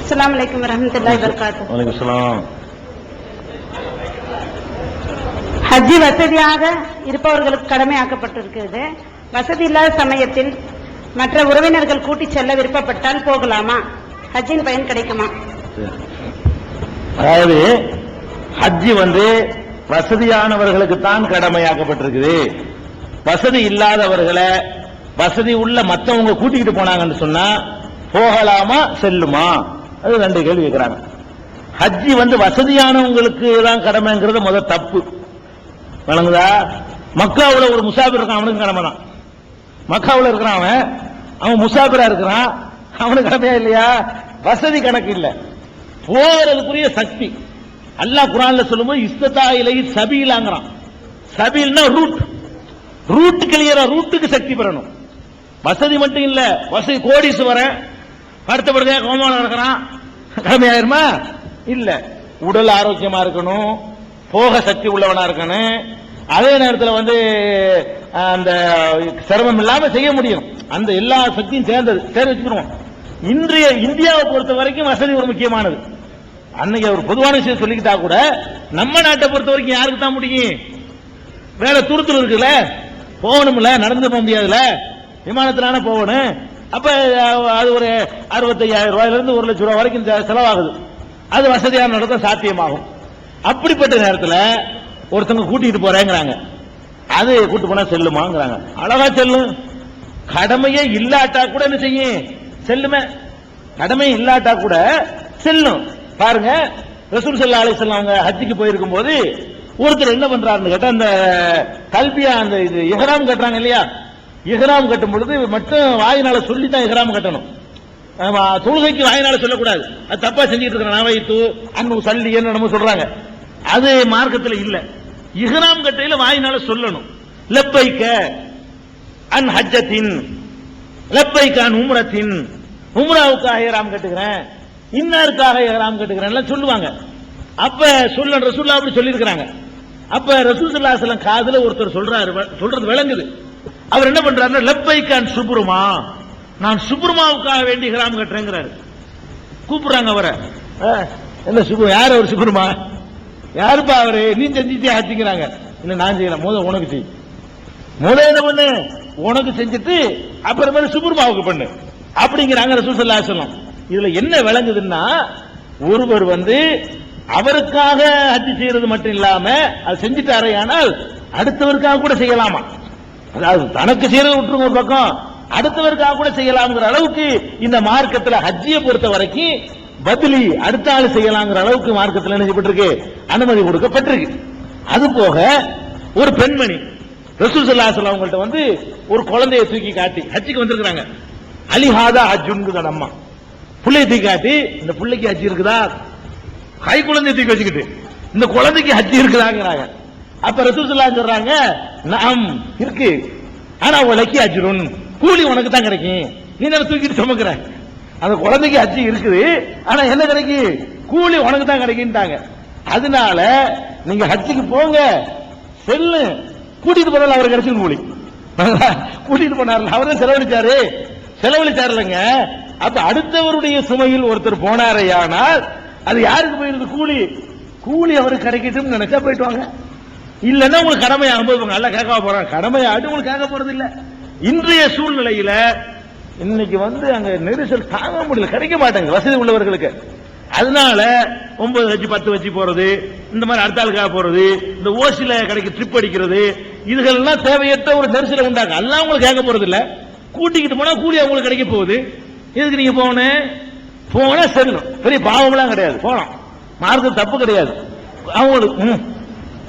அஸ்ஸலாமு அலைக்கும் வரஹ்மத்துல்லாஹி வபரகாத்துஹு. வலைக்கும் ஸலாம். ஹஜ்ஜி வசதியாக இருப்பவர்களுக்கு கடமையாக்கப்பட்டிருக்கிறது. வசதி இல்லாத சமயத்தில் மற்ற உறவினர்கள் கூட்டிச் செல்ல விருப்பப்பட்டால் போகலாமா? ஹஜ்ஜின் பயன் கிடைக்குமா? அதாவது ஹஜ்ஜி வசதியானவர்களுக்கு தான் கடமையாக்கப்பட்டிருக்குது. வசதி இல்லாதவர்களை வசதி உள்ள மற்றவங்க கூட்டிக்கிட்டு போனாங்கன்னு சொன்னா போகலாமா செல்லுமா? அது ரெண்டு கேள்வி கேட்கிறாங்க. ஹஜ்ஜி வசதியானவங்களுக்கு தான் கடமைங்கிறது முதல் தப்பு. வழங்குதா? மக்காவுல ஒரு முசாபிர் இருக்கான், அவனுக்கு கடமை தான். மக்காவுல இருக்கிறான், அவன் முசாபிரா இருக்கிறான், அவனுக்கு கடமையா இல்லையா? வசதி கணக்கு இல்ல, போகிறதுக்குரிய சக்தி. அல்லாஹ் குர்ஆன்ல சொல்லும்போது இஸ்ததா இலைஹி சபீலாங்கறான். சபீல்னா ரூட் கிளியரா, ரூட்டுக்கு சக்தி பெறணும். வசதி மட்டும் இல்ல, வசதி கோடீஸ்வரன் வருத்தப்படுறதே கோமாளம் இருக்கிறான், கடமையாயிருமா? இல்ல. உடல் ஆரோக்கியமா இருக்கணும், போக சக்தி உள்ளவனா இருக்கணும், அதே நேரத்தில் அந்த சிரமம் இல்லாம செய்ய முடியும். அந்த எல்லா சக்தியும் சேர்ந்தது சேர்ந்து வச்சுக்கிறோம். இன்றைய இந்தியாவை பொறுத்த வரைக்கும் வசதி ஒரு முக்கியமானது. அன்னைக்கு ஒரு பொதுவான விஷயம் சொல்லிக்கிட்டா கூட நம்ம நாட்டை பொறுத்த வரைக்கும் யாருக்கு தான் முடியும்? வேலை துருத்துரு இருக்குல்ல, போகணும்ல, நடந்து போக முடியாதுல, விமானத்திலான போகணும். அப்ப அது ஒரு 65,000 ரூபாயிலிருந்து 1,00,000 ரூபாய் வரைக்கும் செலவாகுது. அது வசதியான நடத்த சாத்தியமாகும். அப்படிப்பட்ட நேரத்தில் ஒருத்தங்க கூட்டிட்டு போறேங்கிறாங்க, அது கூட்டு போனா செல்லுமாங்கிறாங்க. அழகா செல்லும். கடமையே இல்லாட்டா கூட என்ன செய்யும்? செல்லுமே. கடமை இல்லாட்டா கூட செல்லும். பாருங்க, ரசூல் ஸல்லல்லாஹு அலைஹி வஸல்லம் அவங்க ஹஜ்ஜுக்கு போயிருக்கும் போது ஒருத்தர் என்ன பண்றாருன்னு கேட்டா, அந்த கல்பியா அந்த இது இஹ்ராம் கட்டுறாங்க இல்லையா, இஹ்ராம் கட்டும் பொழுது மட்டும் வாயினால சொல்லித்தான் இஹ்ராம் கட்டணும். தொழுகைக்கு வாயினால சொல்லக்கூடாது, அது தப்பா செஞ்சுட்டு இருக்கிற நவைத்து அன்னு சல்லி என்ன நம்ம சொல்றாங்க, அது மார்க்கத்தில் இல்ல. இஹ்ராம் கட்டையில வாயினால சொல்லணும். லப்பைக்க அன் ஹஜ்ஜத்தின், லப்பைக்க அன் உம்ரத்தின், உம்ராவுக்காக இஹ்ராம் கட்டுகிறேன், இன்னாருக்காக இஹ்ராம் கட்டுகிறேன் சொல்லுவாங்க. அப்ப ரசூலுல்லாஹ் அப்படி சொல்லி இருக்கிறாங்க. அப்ப ரசூல் ஸல்லல்லாஹு அலைஹி வஸல்லம் காதுல ஒருத்தர் சொல்றது விளங்குது. அவர் என்ன பண்றாருன்னா, லப்பைக்க அன் சுப்ருமா, நான் சுப்ருமாவுக்காக வேண்டி இஹ்ராம் கட்டுறேங்கிறாரு. கூப்பிடுறாங்க அவரை. என்ன சுப்ரு, யார் அவர்? சுப்ருமா யாருப்பா அவரு? நீ செஞ்சுட்டே ஆச்சுங்கிறாங்க. இல்ல நான் செய்யலாம், உனக்கு செய், என்ன பண்ணு, உனக்கு செஞ்சுட்டு அப்புறமேல சுப்ருமாவுக்கு பண்ணு அப்படிங்கிறாங்க ரசூல் ஸல்லல்லாஹு அலைஹி வஸல்லம். இதுல என்ன விளங்குதுன்னா, ஒருவர் அவருக்காக ஹஜ் செய்யறது மட்டும் இல்லாம அது செஞ்சுட்டாரே, ஆனால் அடுத்தவருக்காக கூட செய்யலாமா? அதாவது தனக்கு செய்யறது விட்டுருங்க ஒரு பக்கம், அடுத்தவருக்காக கூட செய்யலாம்ங்கிற அளவுக்கு இந்த மார்க்கத்தில் ஹஜ்ஜியை பொறுத்த வரைக்கும் பதிலி அடுத்த ஆள் செய்யலாங்கிற அளவுக்கு மார்க்கத்தில் என்ன செய்யப்பட்டிருக்கு? அனுமதி கொடுக்கப்பட்டிருக்கு. அது போக ஒரு பெண்மணி ரசூல் ஸல்லல்லாஹு அலைஹி வஸல்லம் அவங்கள்ட்ட ஒரு குழந்தையை தூக்கி காட்டி ஹஜ்ஜுக்கு வந்திருக்கிறாங்க. அலிஹாதா ஹஜ்ஜுன்னு அம்மா புள்ளையை தூக்கி காட்டி, இந்த புள்ளைக்கு ஹஜ் இருக்குதா? கை குழந்தையை தூக்கி வச்சுக்கிட்டு இந்த குழந்தைக்கு ஹஜ் இருக்குதாங்கிறாங்க. அப்ப ரசூல் ஸல்லல்லாஹு அலைஹி வஸல்லம் சொல்றாங்க, நஅம் இருக்கு, ஆனா உலகி அஜ்ருன், கூலி உனக்கு தான் கிடைக்கும், நீ என்ன தூக்கிட்டு சுமக்கிற, அந்த குழந்தைக்கு ஹஜ் இருக்குது, ஆனா என்ன கிடைக்கும்? கூலி உனக்கு தான் கிடைக்கும்ட்டாங்க. அதனால நீங்க ஹஜ்ஜுக்கு போங்க, செல்லு, கூட்டிட்டு போனால அவர் கிடைச்சிடும் கூலி. கூட்டிட்டு போனார், அவரே செலவழிச்சாரு இல்லைங்க. அப்ப அடுத்தவருடைய சுமையில் ஒருத்தர் போனாரையானால் அது யாருக்கு போயிருது? கூலி அவருக்கு கிடைக்கட்டும் நினைச்சா போயிட்டு வாங்க. இல்லன்னா உங்களுக்கு கடமை ஆகும்போது நல்லா கேட்க போறாங்க, கடமையாட்டு உங்களுக்கு கேட்க போறது இல்ல. இன்றைய சூழ்நிலையில இன்னைக்கு அங்க நெரிசல் தாங்க முடியல, கிடைக்க மாட்டாங்க வசதி உள்ளவர்களுக்கு. அதனால 9 வச்சு 10 வச்சு போறது, இந்த மாதிரி அடுத்தாளுக்காக போறது, இந்த ஓசில கடைக்கு ட்ரிப் அடிக்கிறது, இதுகள்லாம் தேவையற்ற ஒரு நெரிசலை உண்டாங்க. எல்லாம் உங்களுக்கு கேட்க போறது இல்ல. கூட்டிக்கிட்டு போனா கூலி அவங்களுக்கு கிடைக்க போகுது. எதுக்கு நீங்க போனா செல்லும், பெரிய பாவம்லாம் கிடையாது, போலாம், மார்க்கம் தப்பு கிடையாது. அவங்களுக்கு